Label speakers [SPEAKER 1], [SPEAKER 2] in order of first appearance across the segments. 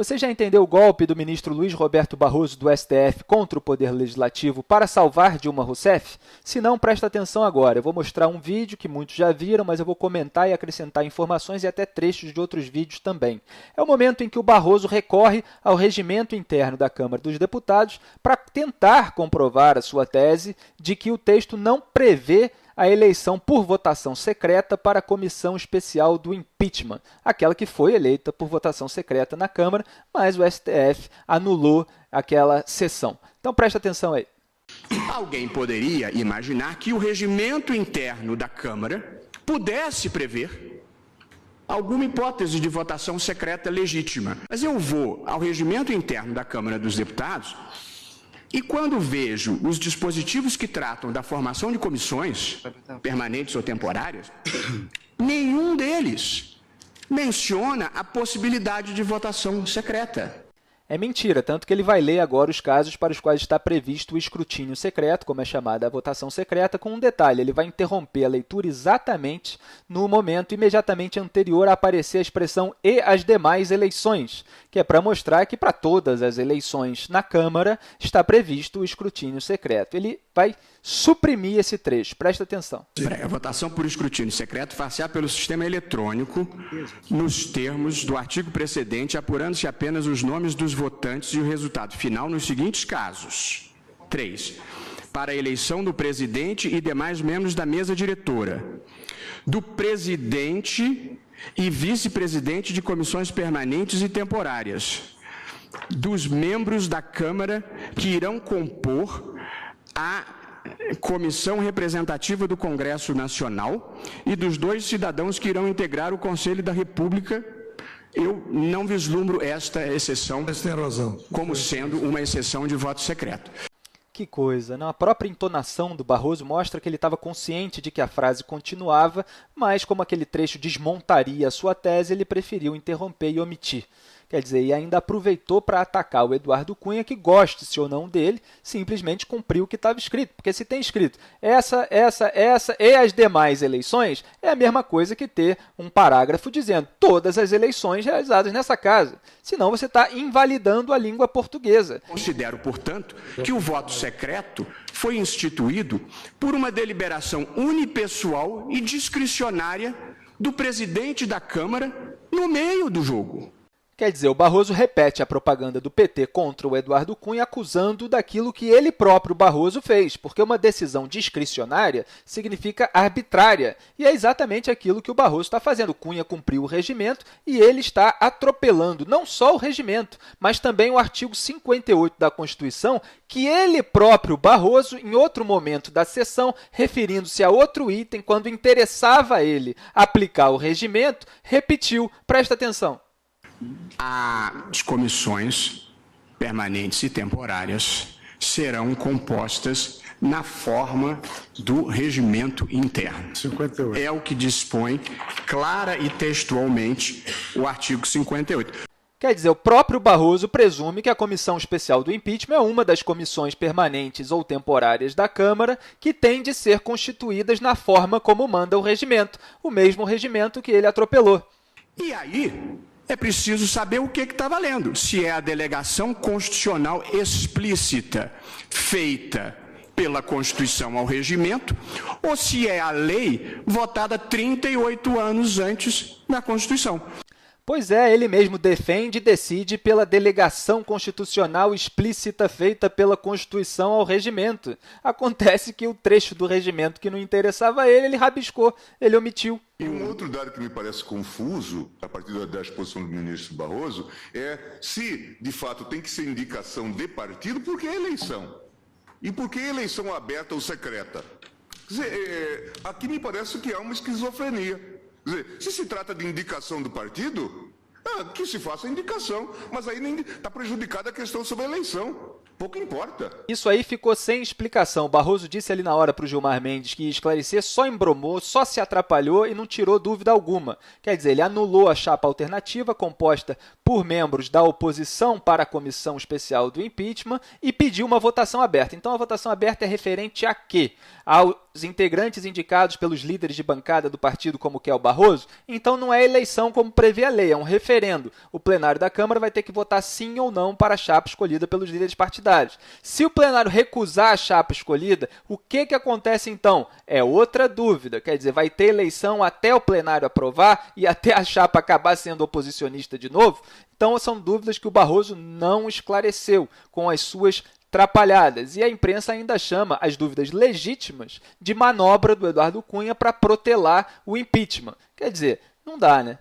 [SPEAKER 1] Você já entendeu o golpe do ministro Luiz Roberto Barroso do STF contra o Poder Legislativo para salvar Dilma Rousseff? Se não, presta atenção agora. Eu vou mostrar um vídeo que muitos já viram, mas eu vou comentar e acrescentar informações e até trechos de outros vídeos também. É o momento em que o Barroso recorre ao regimento interno da Câmara dos Deputados para tentar comprovar a sua tese de que o texto não prevê a eleição por votação secreta para a Comissão Especial do Impeachment, aquela que foi eleita por votação secreta na Câmara, mas o STF anulou aquela sessão. Então presta atenção aí.
[SPEAKER 2] Alguém poderia imaginar que o regimento interno da Câmara pudesse prever alguma hipótese de votação secreta legítima. Mas eu vou ao regimento interno da Câmara dos Deputados e quando vejo os dispositivos que tratam da formação de comissões, permanentes ou temporárias, nenhum deles menciona a possibilidade de votação secreta.
[SPEAKER 1] É mentira, tanto que ele vai ler agora os casos para os quais está previsto o escrutínio secreto, como é chamada a votação secreta, com um detalhe: ele vai interromper a leitura exatamente no momento imediatamente anterior a aparecer a expressão "e as demais eleições", que é para mostrar que para todas as eleições na Câmara está previsto o escrutínio secreto. Ele vai suprimir esse trecho, presta atenção.
[SPEAKER 2] A votação por escrutínio secreto far-se-á pelo sistema eletrônico, nos termos do artigo precedente, apurando-se apenas os nomes dos votantes e o resultado final nos seguintes casos. 3. Para a eleição do presidente e demais membros da mesa diretora, do presidente e vice-presidente de comissões permanentes e temporárias, dos membros da Câmara que irão compor a Comissão Representativa do Congresso Nacional e dos 2 cidadãos que irão integrar o Conselho da República. Eu não vislumbro esta exceção como sendo uma exceção de voto secreto.
[SPEAKER 1] Que coisa, não? A própria entonação do Barroso mostra que ele estava consciente de que a frase continuava, mas como aquele trecho desmontaria a sua tese, ele preferiu interromper e omitir. Quer dizer, e ainda aproveitou para atacar o Eduardo Cunha, que, goste-se ou não dele, simplesmente cumpriu o que estava escrito. Porque se tem escrito essa e as demais eleições, é a mesma coisa que ter um parágrafo dizendo todas as eleições realizadas nessa casa. Senão você está invalidando a língua portuguesa.
[SPEAKER 2] Considero, portanto, que o voto secreto foi instituído por uma deliberação unipessoal e discricionária do presidente da Câmara no meio do jogo.
[SPEAKER 1] Quer dizer, o Barroso repete a propaganda do PT contra o Eduardo Cunha, acusando daquilo que ele próprio, Barroso, fez, porque uma decisão discricionária significa arbitrária, e é exatamente aquilo que o Barroso está fazendo. O Cunha cumpriu o regimento e ele está atropelando não só o regimento, mas também o artigo 58 da Constituição, que ele próprio, Barroso, em outro momento da sessão, referindo-se a outro item, quando interessava a ele aplicar o regimento, repetiu. Presta atenção.
[SPEAKER 2] As comissões permanentes e temporárias serão compostas na forma do regimento interno. 58. É o que dispõe clara e textualmente o artigo 58.
[SPEAKER 1] Quer dizer, o próprio Barroso presume que a Comissão Especial do Impeachment é uma das comissões permanentes ou temporárias da Câmara que tem de ser constituídas na forma como manda o regimento, o mesmo regimento que ele atropelou.
[SPEAKER 2] E aí é preciso saber o que está valendo. Se é a delegação constitucional explícita feita pela Constituição ao regimento, ou se é a lei votada 38 anos antes da Constituição.
[SPEAKER 1] Pois é, ele mesmo defende e decide pela delegação constitucional explícita feita pela Constituição ao regimento. Acontece que o trecho do regimento que não interessava a ele, ele rabiscou, ele omitiu.
[SPEAKER 3] E um outro dado que me parece confuso, a partir da exposição do ministro Barroso, é se, de fato, tem que ser indicação de partido, por que eleição? E por que eleição aberta ou secreta? Quer dizer, aqui me parece que há uma esquizofrenia. Quer dizer, se se trata de indicação do partido, que se faça a indicação, mas aí está prejudicada a questão sobre a eleição. Pouco importa.
[SPEAKER 1] Isso aí ficou sem explicação. O Barroso disse ali na hora para o Gilmar Mendes que ia esclarecer, só embromou, só se atrapalhou e não tirou dúvida alguma. Quer dizer, ele anulou a chapa alternativa composta por membros da oposição para a Comissão Especial do Impeachment e pediu uma votação aberta. Então, a votação aberta é referente a quê? os integrantes indicados pelos líderes de bancada do partido, como quer o Barroso, então não é eleição como prevê a lei, é um referendo. O plenário da Câmara vai ter que votar sim ou não para a chapa escolhida pelos líderes partidários. Se o plenário recusar a chapa escolhida, o que acontece então? É outra dúvida, quer dizer, vai ter eleição até o plenário aprovar e até a chapa acabar sendo oposicionista de novo? Então são dúvidas que o Barroso não esclareceu com as suas trapalhadas. E a imprensa ainda chama as dúvidas legítimas de manobra do Eduardo Cunha para protelar o impeachment. Quer dizer, não dá, né?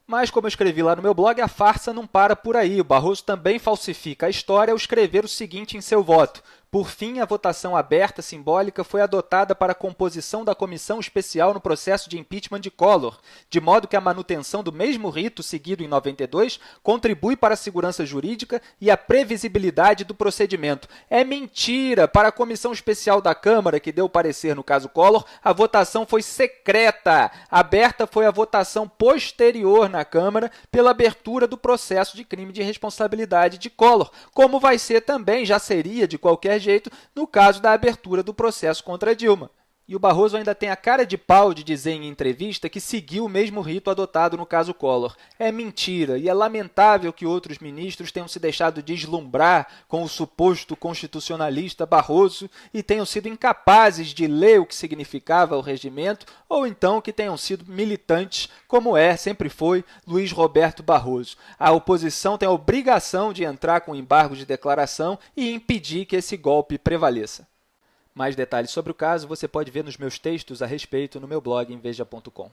[SPEAKER 1] Mas, como eu escrevi lá no meu blog, a farsa não para por aí. O Barroso também falsifica a história ao escrever o seguinte em seu voto: por fim, a votação aberta simbólica foi adotada para a composição da comissão especial no processo de impeachment de Collor, de modo que a manutenção do mesmo rito seguido em 92 contribui para a segurança jurídica e a previsibilidade do procedimento. É mentira! Para a comissão especial da Câmara, que deu parecer no caso Collor, a votação foi secreta. Aberta foi a votação posterior na Câmara pela abertura do processo de crime de responsabilidade de Collor, como vai ser também, já seria de qualquer jeito, no caso da abertura do processo contra Dilma. E o Barroso ainda tem a cara de pau de dizer em entrevista que seguiu o mesmo rito adotado no caso Collor. É mentira, e é lamentável que outros ministros tenham se deixado deslumbrar com o suposto constitucionalista Barroso e tenham sido incapazes de ler o que significava o regimento, ou então que tenham sido militantes, como sempre foi, Luiz Roberto Barroso. A oposição tem a obrigação de entrar com embargo de declaração e impedir que esse golpe prevaleça. Mais detalhes sobre o caso você pode ver nos meus textos a respeito no meu blog em veja.com.